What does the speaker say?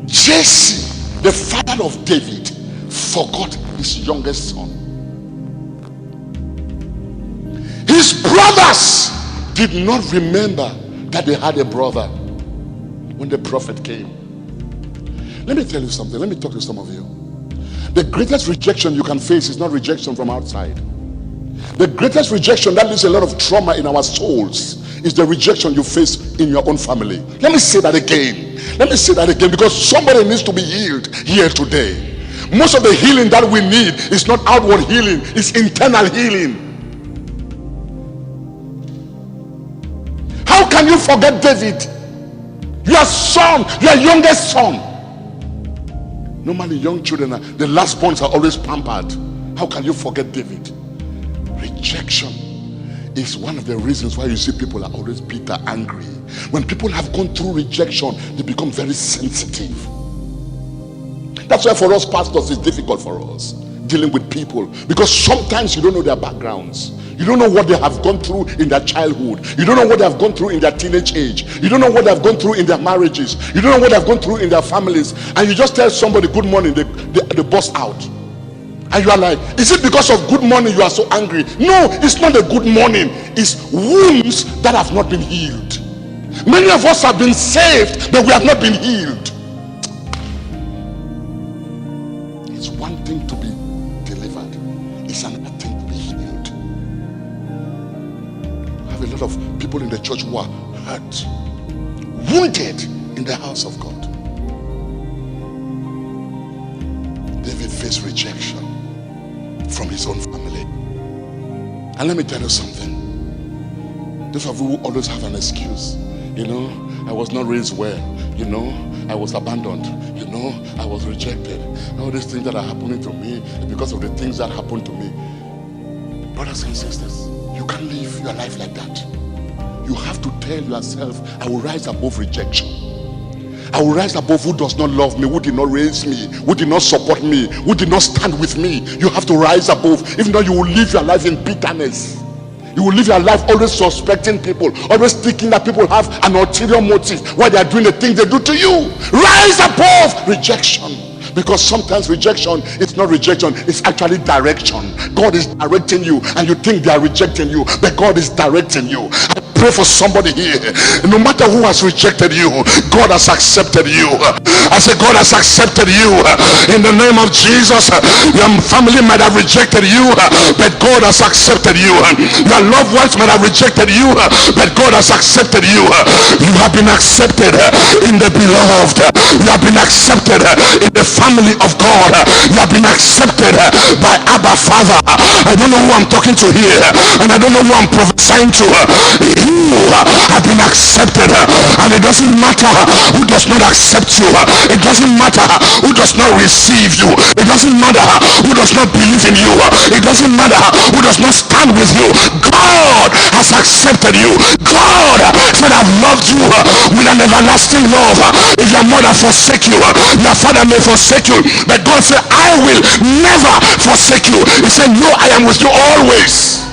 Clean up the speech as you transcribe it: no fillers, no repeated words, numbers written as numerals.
Jesse, the father of David, forgot his youngest son. His brothers did not remember that they had a brother when the prophet came. Let me tell you something. Let me talk to some of you. The greatest rejection you can face is not rejection from outside. The greatest rejection that leaves a lot of trauma in our souls is the rejection you face in your own family. Let me say that again. Let me say that again, because somebody needs to be healed here today. Most of the healing that we need is not outward healing, it's internal healing. How can you forget David? Your son, your youngest son. Normally young children, the last borns are always pampered. How can you forget David? Rejection is one of the reasons why you see people are always bitter, angry. When people have gone through rejection, they become very sensitive. That's why for us pastors it's difficult for us dealing with people, because sometimes you don't know their backgrounds. You don't know what they have gone through in their childhood. You don't know what they have gone through in their teenage age. You don't know what they have gone through in their marriages. You don't know what they have gone through in their families. And you just tell somebody good morning, they bust out. And you are like, is it because of good morning you are so angry? No, it's not a good morning. It's wounds that have not been healed. Many of us have been saved, but we have not been healed. It's one thing to be delivered. It's another thing to be healed. I have a lot of people in the church who are hurt, wounded in the house of God. David faced rejection from his own family. And let me tell you something. Those of you who always have an excuse, I was not raised well, I was abandoned, I was rejected. All these things that are happening to me because of the things that happened to me. Brothers and sisters, you can't live your life like that. You have to tell yourself, I will rise above rejection. I will rise above who does not love me, who did not raise me, who did not support me, who did not stand with me. You have to rise above. If not, you will live your life in bitterness. You will live your life always suspecting people, always thinking that people have an ulterior motive why they are doing the things they do to you. Rise above rejection. Because sometimes rejection, it's not rejection, it's actually direction. God is directing you and you think they are rejecting you, but God is directing you. I pray for somebody here. No matter who has rejected you, God has accepted you. I say God has accepted you. In the name of Jesus, your family might have rejected you, but God has accepted you. Your loved ones might have rejected you, but God has accepted you. You have been accepted in the beloved. You have been accepted in the family of God. You have been accepted by Abba Father. I don't know who I'm talking to here, and I don't know who I'm prophesying to. You have been accepted, and it doesn't matter who does not accept you. It doesn't matter who does not receive you. It doesn't matter who does not believe in you. It doesn't matter who does not stand with you. God has accepted you. God said, I've loved you with an everlasting love. If your mother forsake you, your father may forsake you, but God said, I will never forsake you. He said, no, I am with you always.